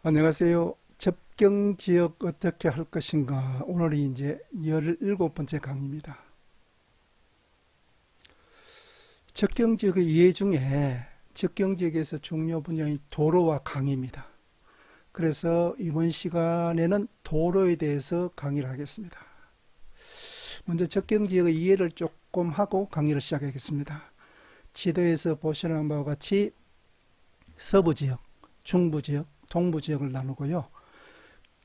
안녕하세요. 접경지역 어떻게 할 것인가. 오늘이 이제 17번째 강의입니다. 접경지역의 이해 중에 접경지역에서 중요 분야인 도로와 강입니다. 그래서 이번 시간에는 도로에 대해서 강의를 하겠습니다. 먼저 접경지역의 이해를 조금 하고 강의를 시작하겠습니다. 지도에서 보시는 바와 같이 서부지역, 중부지역, 동부지역을 나누고요.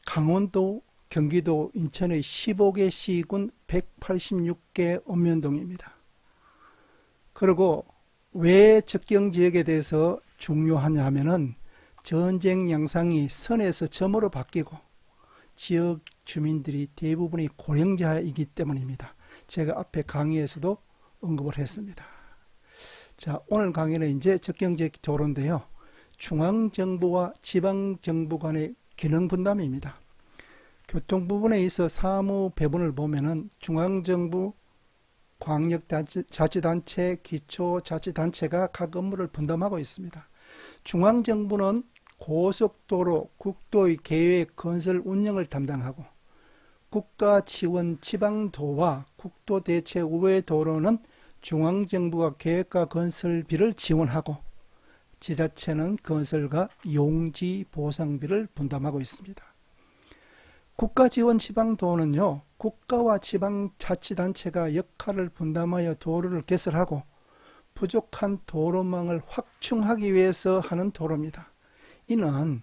강원도, 경기도, 인천의 15개 시군 186개 읍면동입니다. 그리고 왜 접경지역에 대해서 중요하냐 하면은 전쟁 양상이 선에서 점으로 바뀌고 지역 주민들이 대부분이 고령자이기 때문입니다. 제가 앞에 강의에서도 언급을 했습니다. 자, 오늘 강의는 이제 접경지역 도로인데요. 중앙정부와 지방정부 간의 기능 분담입니다. 교통 부분에 있어 사무 배분을 보면은 중앙정부, 광역자치단체, 기초자치단체가 각 업무를 분담하고 있습니다. 중앙정부는 고속도로, 국도의 계획, 건설, 운영을 담당하고 국가지원 지방도와 국도대체 우회도로는 중앙정부가 계획과 건설비를 지원하고 지자체는 건설과 용지 보상비를 분담하고 있습니다. 국가지원 지방도는요, 국가와 지방자치단체가 역할을 분담하여 도로를 개설하고 부족한 도로망을 확충하기 위해서 하는 도로입니다. 이는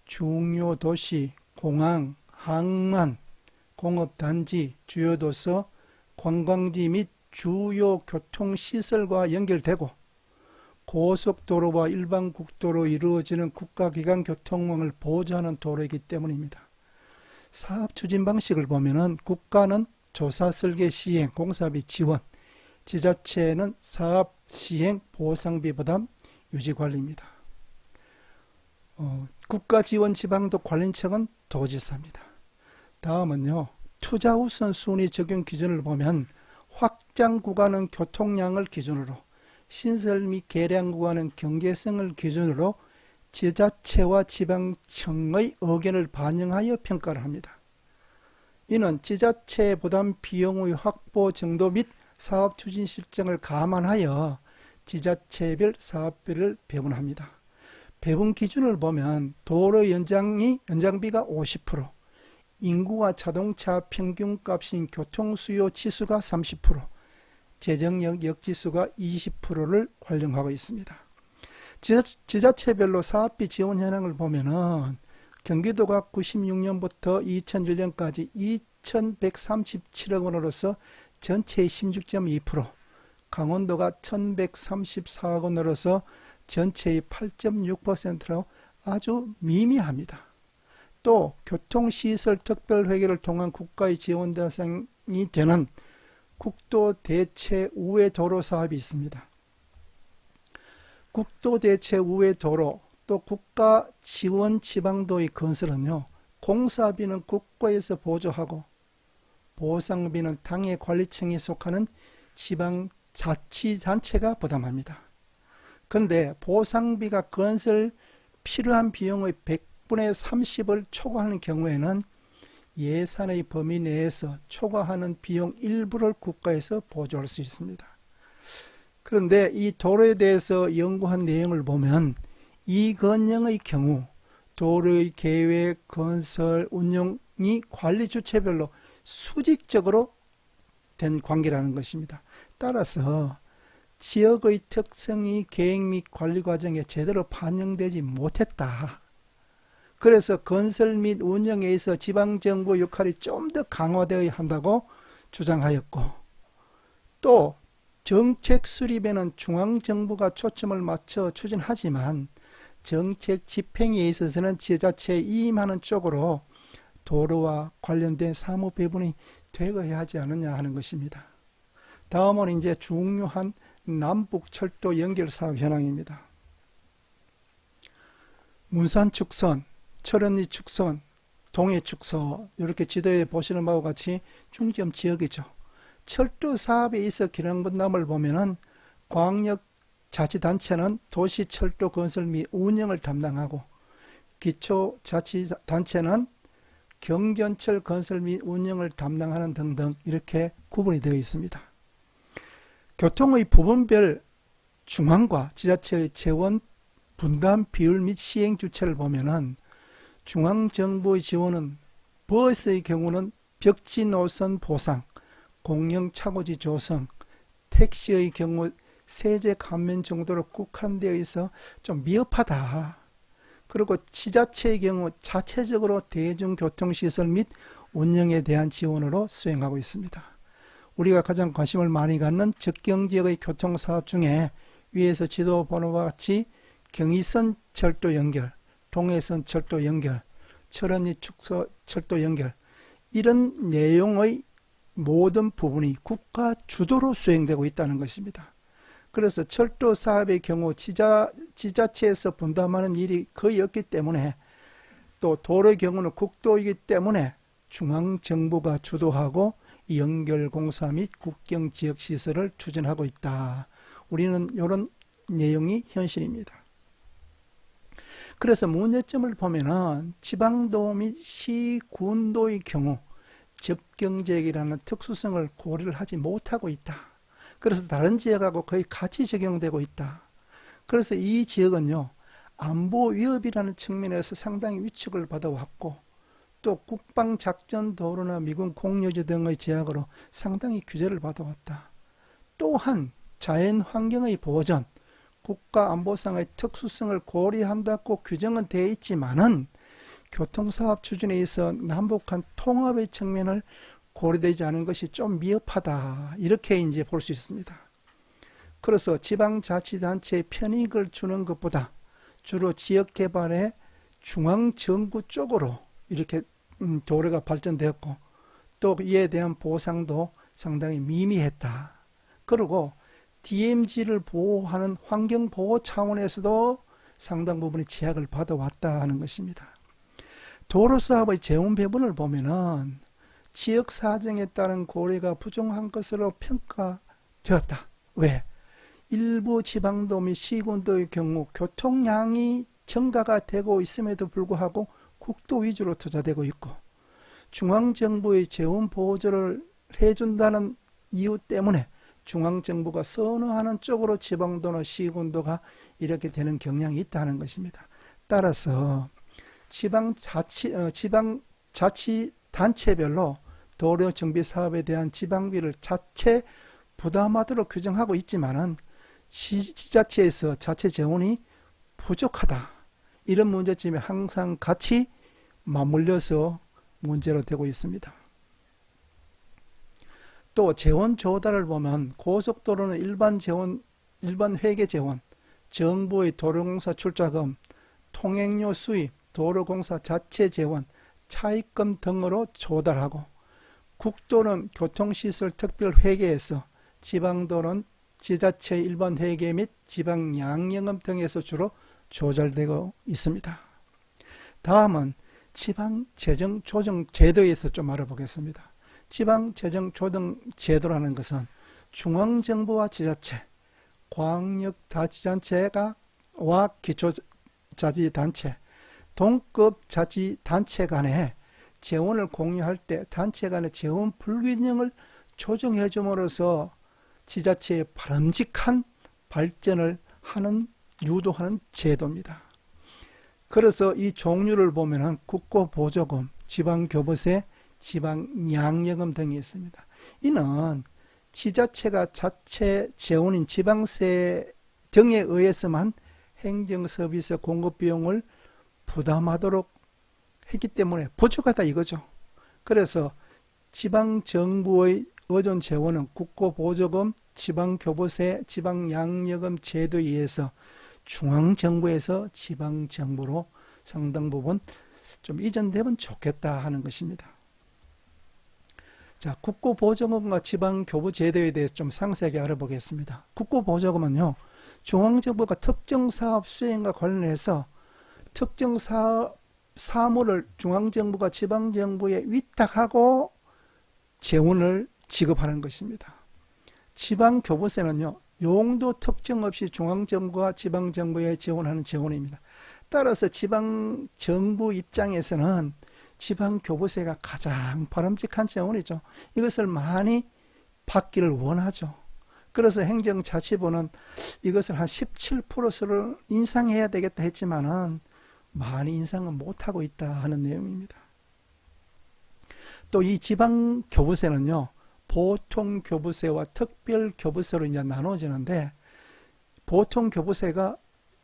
중요 도시, 공항, 항만, 공업단지, 주요 도서, 관광지 및 주요 교통시설과 연결되고 고속도로와 일반 국도로 이루어지는 국가기관 교통망을 보조하는 도로이기 때문입니다. 사업 추진 방식을 보면은 국가는 조사 설계 시행, 공사비 지원, 지자체는 사업 시행, 보상비 부담, 유지 관리입니다. 국가지원 지방도 관리청은 도지사입니다. 다음은요, 투자 우선순위 적용 기준을 보면 확장 구간은 교통량을 기준으로, 신설 및 개량 구간은 경제성을 기준으로 지자체와 지방청의 의견을 반영하여 평가를 합니다. 이는 지자체 부담 비용의 확보 정도 및 사업 추진 실정을 감안하여 지자체별 사업비를 배분합니다. 배분 기준을 보면 도로 연장비가 50%, 인구와 자동차 평균값인 교통수요 지수가 30%, 재정력 역지수가 20%를 활용하고 있습니다. 지자체별로 사업비 지원 현황을 보면은 경기도가 96년부터 2001년까지 2,137억 원으로서 전체의 16.2%, 강원도가 1,134억 원으로서 전체의 8.6%로 아주 미미합니다. 또 교통시설 특별회계를 통한 국가의 지원 대상이 되는 국도 대체 우회 도로 사업이 있습니다. 국도 대체 우회 도로 또 국가 지원 지방도의 건설은요, 공사비는 국가에서 보조하고 보상비는 당해 관리청에 속하는 지방자치단체가 부담합니다. 그런데 보상비가 건설 필요한 비용의 100분의 30을 초과하는 경우에는 예산의 범위 내에서 초과하는 비용 일부를 국가에서 보조할 수 있습니다. 그런데 이 도로에 대해서 연구한 내용을 보면 이건영의 경우 도로의 계획, 건설, 운영이 관리 주체별로 수직적으로 된 관계라는 것입니다. 따라서 지역의 특성이 계획 및 관리 과정에 제대로 반영되지 못했다. 그래서 건설 및 운영에 있어 지방정부 역할이 좀 더 강화되어야 한다고 주장하였고, 또 정책 수립에는 중앙정부가 초점을 맞춰 추진하지만 정책 집행에 있어서는 지자체에 임하는 쪽으로 도로와 관련된 사무 배분이 되어야 하지 않느냐 하는 것입니다. 다음은 이제 중요한 남북철도 연결 사업 현황입니다. 문산축선, 철원리 축선, 동해축서 이렇게 지도에 보시는 바와 같이 중점 지역이죠. 철도 사업에 있어 기능 분담을 보면은 광역자치단체는 도시철도 건설 및 운영을 담당하고 기초자치단체는 경전철 건설 및 운영을 담당하는 등등 이렇게 구분이 되어 있습니다. 교통의 부분별 중앙과 지자체의 재원 분담 비율 및 시행 주체를 보면은 중앙정부의 지원은 버스의 경우는 벽지 노선 보상, 공영 차고지 조성, 택시의 경우 세제 감면 정도로 국한되어 있어 좀 미흡하다. 그리고 지자체의 경우 자체적으로 대중교통시설 및 운영에 대한 지원으로 수행하고 있습니다. 우리가 가장 관심을 많이 갖는 접경지역의 교통사업 중에 위에서 지도 보는 바와 같이 경의선 철도 연결, 동해선 철도 연결, 철원리 축소 철도 연결 이런 내용의 모든 부분이 국가 주도로 수행되고 있다는 것입니다. 그래서 철도 사업의 경우 지자체에서 분담하는 일이 거의 없기 때문에 또 도로의 경우는 국도이기 때문에 중앙정부가 주도하고 연결공사 및 국경지역시설을 추진하고 있다. 우리는 이런 내용이 현실입니다. 그래서 문제점을 보면은 지방도 및 시군도의 경우 접경지역이라는 특수성을 고려를 하지 못하고 있다. 그래서 다른 지역하고 거의 같이 적용되고 있다. 그래서 이 지역은요, 안보 위협이라는 측면에서 상당히 위축을 받아왔고 또 국방작전도로나 미군 공유지 등의 제약으로 상당히 규제를 받아왔다. 또한 자연환경의 보전, 국가안보상의 특수성을 고려한다고 규정은 되어 있지만은 교통사업 추진에 있어 남북한 통합의 측면을 고려되지 않은 것이 좀 미흡하다. 이렇게 이제 볼 수 있습니다. 그래서 지방자치단체에 편익을 주는 것보다 주로 지역개발의 중앙정부 쪽으로 이렇게 도로가 발전되었고 또 이에 대한 보상도 상당히 미미했다. 그리고 DMZ를 보호하는 환경보호 차원에서도 상당 부분의 제약을 받아왔다 하는 것입니다. 도로사업의 재원 배분을 보면은 지역 사정에 따른 고려가 부족한 것으로 평가되었다. 왜? 일부 지방도 및 시군도의 경우 교통량이 증가가 되고 있음에도 불구하고 국도 위주로 투자되고 있고 중앙정부의 재원 보조를 해준다는 이유 때문에 중앙정부가 선호하는 쪽으로 지방도나 시군도가 이렇게 되는 경향이 있다는 것입니다. 따라서 지방자치단체별로 도로 정비 사업에 대한 지방비를 자체 부담하도록 규정하고 있지만은 지자체에서 자체 재원이 부족하다. 이런 문제점이 항상 같이 맞물려서 문제로 되고 있습니다. 또 재원 조달을 보면 고속도로는 일반 회계 재원, 정부의 도로공사 출자금, 통행료 수입, 도로공사 자체 재원, 차입금 등으로 조달하고 국도는 교통시설 특별 회계에서 지방도는 지자체의 일반 회계 및 지방 양령금 등에서 주로 조달되고 있습니다. 다음은 지방재정조정제도에서 좀 알아보겠습니다. 지방재정조정제도라는 것은 중앙정부와 지자체, 광역자치단체와 기초자치단체, 동급자치단체 간에 재원을 공유할 때 단체 간의 재원 불균형을 조정해 줌으로써 지자체의 바람직한 발전을 유도하는 제도입니다. 그래서 이 종류를 보면 국고보조금, 지방교부세, 지방양령금 등이 있습니다. 이는 지자체가 자체 재원인 지방세 등에 의해서만 행정서비스 공급비용을 부담하도록 했기 때문에 부족하다 이거죠. 그래서 지방정부의 의존 재원은 국고보조금, 지방교부세, 지방양령금 제도에 의해서 중앙정부에서 지방정부로 상당 부분 좀 이전되면 좋겠다 하는 것입니다. 자, 국고보조금과 지방교부 제도에 대해서 좀 상세하게 알아보겠습니다. 국고보조금은요, 중앙정부가 특정 사업 수행과 관련해서 특정 사물을 중앙정부가 지방정부에 위탁하고 재원을 지급하는 것입니다. 지방교부세는요, 용도 특정 없이 중앙정부와 지방정부에 지원하는 재원입니다. 따라서 지방 정부 입장에서는 지방교부세가 가장 바람직한 재원이죠. 이것을 많이 받기를 원하죠. 그래서 행정자치부는 이것을 한 17%를 인상해야 되겠다 했지만은 많이 인상은 못하고 있다 하는 내용입니다. 또 이 지방교부세는요, 보통교부세와 특별교부세로 이제 나눠지는데, 보통교부세가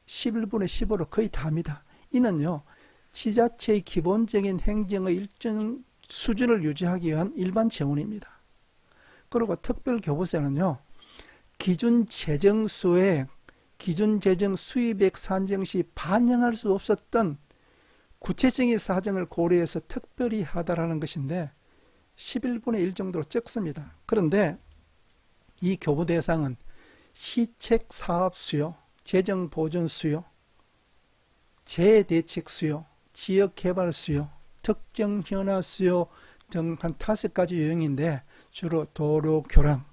11분의 15로 거의 다입니다. 이는요, 지자체의 기본적인 행정의 일정 수준을 유지하기 위한 일반 재원입니다. 그리고 특별교부세는요, 기준 재정 수액, 기준 재정 수입액 산정 시 반영할 수 없었던 구체적인 사정을 고려해서 특별히 하다라는 것인데 11분의 1 정도로 적습니다. 그런데 이 교부 대상은 시책 사업 수요, 재정 보존 수요, 재대책 수요, 지역 개발 수요, 특정 현안 수요 등 한 5가지 유형인데 주로 도로 교량,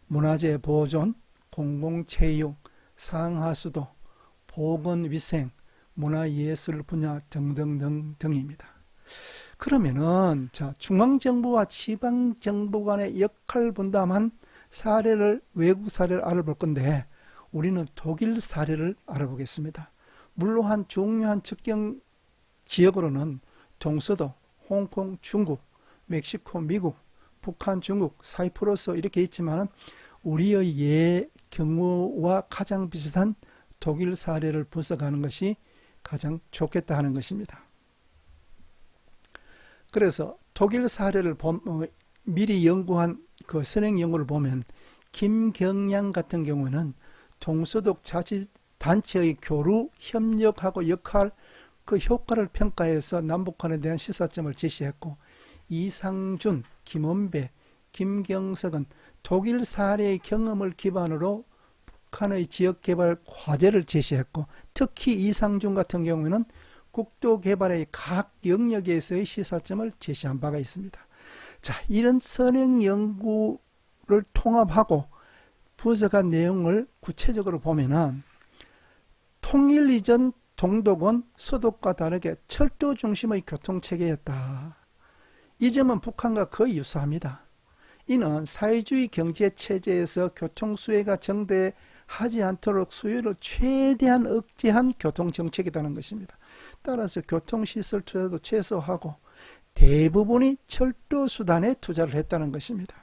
문화재 보존, 공공체육, 상하수도, 보건위생, 문화예술 분야 등등등입니다. 그러면은 자, 중앙정부와 지방정부 간의 역할 분담한 사례를, 외국 사례를 알아볼 건데 우리는 독일 사례를 알아보겠습니다. 물론 중요한 측정 지역으로는 동서도, 홍콩, 중국, 멕시코, 미국, 북한, 중국, 사이프러스 이렇게 있지만 우리의 경우와 가장 비슷한 독일 사례를 분석하는 것이 가장 좋겠다 하는 것입니다. 그래서 독일 사례를 미리 연구한 그 선행 연구를 보면 김경량 같은 경우는 동서독 자치단체의 교류, 협력하고 역할, 그 효과를 평가해서 남북한에 대한 시사점을 제시했고, 이상준, 김원배, 김경석은 독일 사례의 경험을 기반으로 북한의 지역개발 과제를 제시했고, 특히 이상준 같은 경우에는 국토개발의 각 영역에서의 시사점을 제시한 바가 있습니다. 자, 이런 선행 연구를 통합하고 분석한 내용을 구체적으로 보면은 통일 이전 동독은 서독과 다르게 철도 중심의 교통체계였다. 이 점은 북한과 거의 유사합니다. 이는 사회주의 경제체제에서 교통수요가 정대하지 않도록 수요를 최대한 억제한 교통정책이라는 것입니다. 따라서 교통시설 투자도 최소화하고 대부분이 철도 수단에 투자를 했다는 것입니다.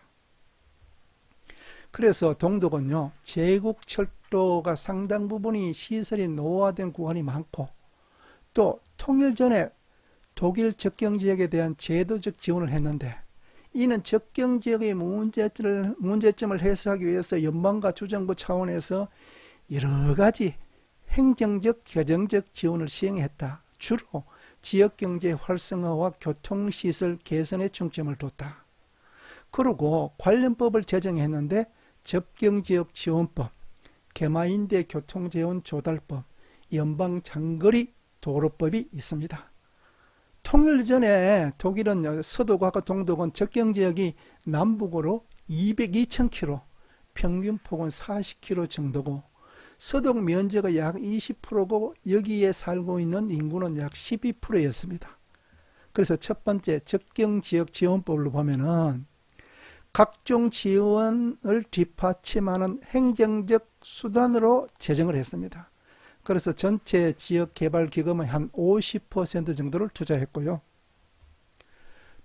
그래서 동독은요, 제국철도가 상당 부분이 시설이 노후화된 구간이 많고, 또 통일 전에 독일 접경지역에 대한 제도적 지원을 했는데, 이는 접경지역의 문제점을 해소하기 위해서 연방과 주정부 차원에서 여러 가지 행정적, 재정적 지원을 시행했다. 주로 지역경제 활성화와 교통시설 개선에 중점을 뒀다. 그리고 관련법을 제정했는데 접경지역지원법, 개마인대 교통재원 조달법, 연방장거리 도로법이 있습니다. 통일 전에 독일은 서독과 동독은 접경지역이 남북으로 2,000km, 평균 폭은 40km 정도고, 서독 면적의 약 20%고 여기에 살고 있는 인구는 약 12%였습니다. 그래서 첫 번째 접경지역 지원법으로 보면은 각종 지원을 뒷받침하는 행정적 수단으로 제정을 했습니다. 그래서 전체 지역개발기금의 한 50% 정도를 투자했고요.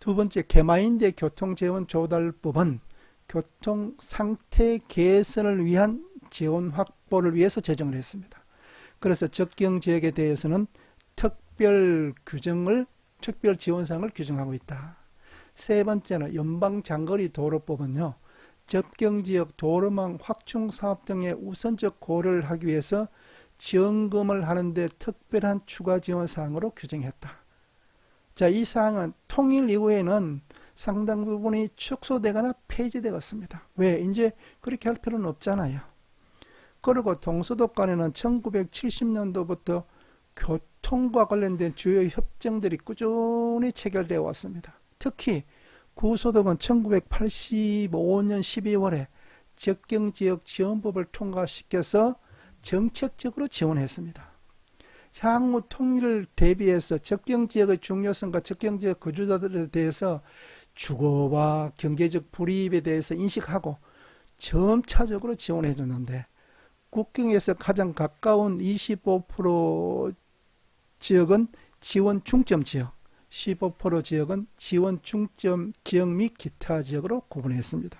두 번째, 개마인대 교통재원조달법은 교통상태 개선을 위한 재원 확보를 위해서 제정을 했습니다. 그래서 접경지역에 대해서는 특별 지원사항을 규정하고 있다. 세 번째는 연방장거리 도로법은요, 접경지역 도로망 확충 사업 등의 우선적 고려를 하기 위해서 지원금을 하는데 특별한 추가 지원 사항으로 규정했다. 자, 이 사항은 통일 이후에는 상당 부분이 축소되거나 폐지되었습니다. 왜? 이제 그렇게 할 필요는 없잖아요. 그리고 동서독 간에는 1970년도부터 교통과 관련된 주요 협정들이 꾸준히 체결되어 왔습니다. 특히 구소독은 1985년 12월에 접경지역 지원법을 통과시켜서 정책적으로 지원했습니다. 향후 통일을 대비해서 접경지역의 중요성과 접경지역 거주자들에 대해서 주거와 경제적 불이익에 대해서 인식하고 점차적으로 지원해 줬는데, 국경에서 가장 가까운 25% 지역은 지원 중점 지역, 15% 지역은 지원 중점 지역 및 기타 지역으로 구분했습니다.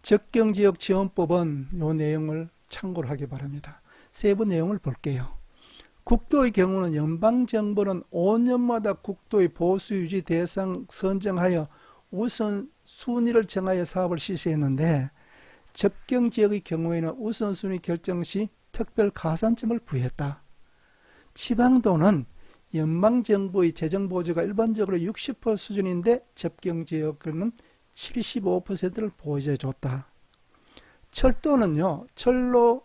접경지역 지원법은 이 내용을 참고를 하기 바랍니다. 세부 내용을 볼게요. 국도의 경우는 연방정부는 5년마다 국도의 보수유지 대상 선정하여 우선순위를 정하여 사업을 실시했는데, 접경지역의 경우에는 우선순위 결정 시 특별 가산점을 부여했다. 지방도는 연방정부의 재정보조가 일반적으로 60% 수준인데 접경지역은 75%를 보조해줬다. 철도는요, 철도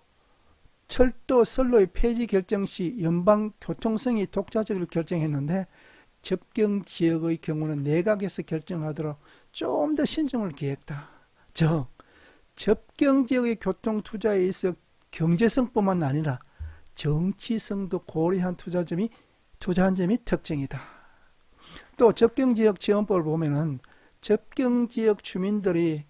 선로의 폐지 결정 시 연방교통성이 독자적으로 결정했는데, 접경지역의 경우는 내각에서 결정하도록 좀 더 신중을 기했다. 즉, 접경지역의 교통투자에 있어 경제성뿐만 아니라 정치성도 고려한 투자한 점이 특징이다. 또 접경지역 지원법을 보면은 접경지역 주민들이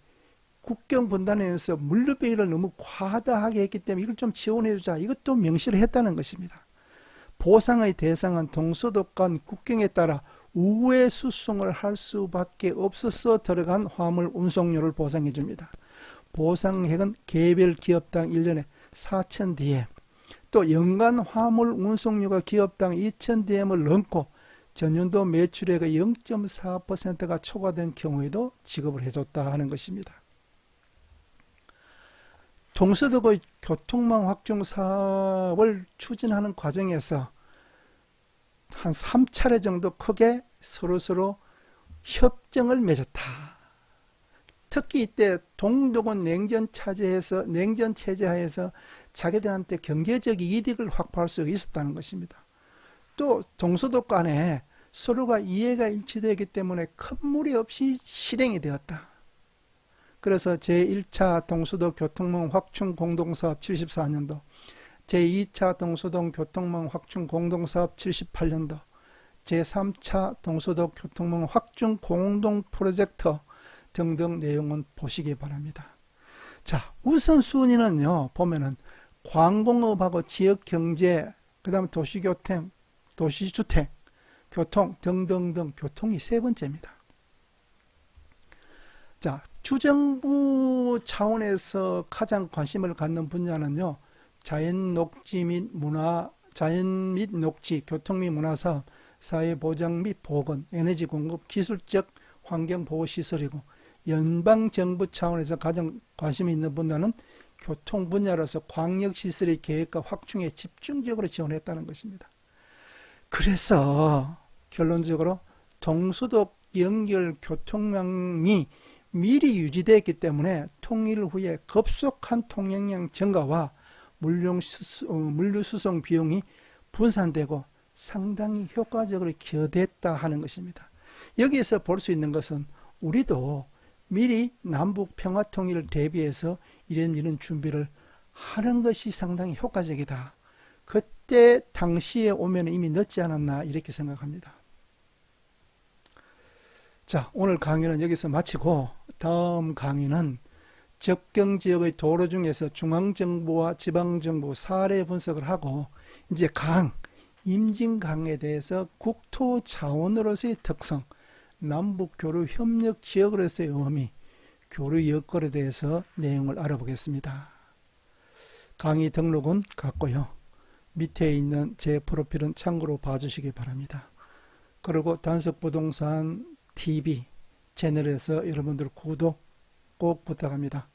국경 분단에서 물류비를 너무 과다하게 했기 때문에 이걸 좀 지원해주자, 이것도 명시를 했다는 것입니다. 보상의 대상은 동서독 간 국경에 따라 우회 수송을 할 수밖에 없어서 들어간 화물 운송료를 보상해 줍니다. 보상액은 개별 기업당 1년에 4,000DM, 또 연간 화물 운송료가 기업당 2,000DM을 넘고 전년도 매출액의 0.4%가 초과된 경우에도 지급을 해줬다 하는 것입니다. 동서독의 교통망 확충 사업을 추진하는 과정에서 한 3차례 정도 크게 서로 협정을 맺었다. 특히 이때 동독은 냉전 체제 하에서 자기들한테 경제적 이득을 확보할 수 있었다는 것입니다. 또 동서독 간에 서로가 이해가 일치되기 때문에 큰 무리 없이 실행이 되었다. 그래서 제1차 동서독 교통망 확충 공동사업 74년도, 제2차 동서독 교통망 확충 공동사업 78년도, 제3차 동서독 교통망 확충 공동 프로젝트 등등 내용은 보시기 바랍니다. 자, 우선순위는요, 보면은 관공업하고 지역경제, 그 다음에 도시교통, 도시주택, 교통 등등등, 교통이 세 번째입니다. 자, 주정부 차원에서 가장 관심을 갖는 분야는요, 자연 및 녹지, 교통 및 문화사업, 사회보장 및 보건, 에너지 공급, 기술적 환경보호시설이고, 연방정부 차원에서 가장 관심이 있는 분야는 교통 분야로서 광역시설의 계획과 확충에 집중적으로 지원했다는 것입니다. 그래서 결론적으로 동서독 연결 교통망이 미리 유지되었기 때문에 통일 후에 급속한 통행량 증가와 물류수송 비용이 분산되고 상당히 효과적으로 기여됐다 하는 것입니다. 여기에서 볼 수 있는 것은 우리도 미리 남북 평화통일을 대비해서 이런 준비를 하는 것이 상당히 효과적이다. 그때 당시에 오면 이미 늦지 않았나 이렇게 생각합니다. 자, 오늘 강의는 여기서 마치고 다음 강의는 접경지역의 도로 중에서 중앙정부와 지방정부 사례 분석을 하고 이제 임진강에 대해서 국토자원으로서의 특성, 남북교류 협력 지역으로서의 의미, 교류 여건에 대해서 내용을 알아보겠습니다. 강의 등록은 같고요. 밑에 있는 제 프로필은 참고로 봐주시기 바랍니다. 그리고 단석부동산 TV 채널에서 여러분들 구독 꼭 부탁합니다.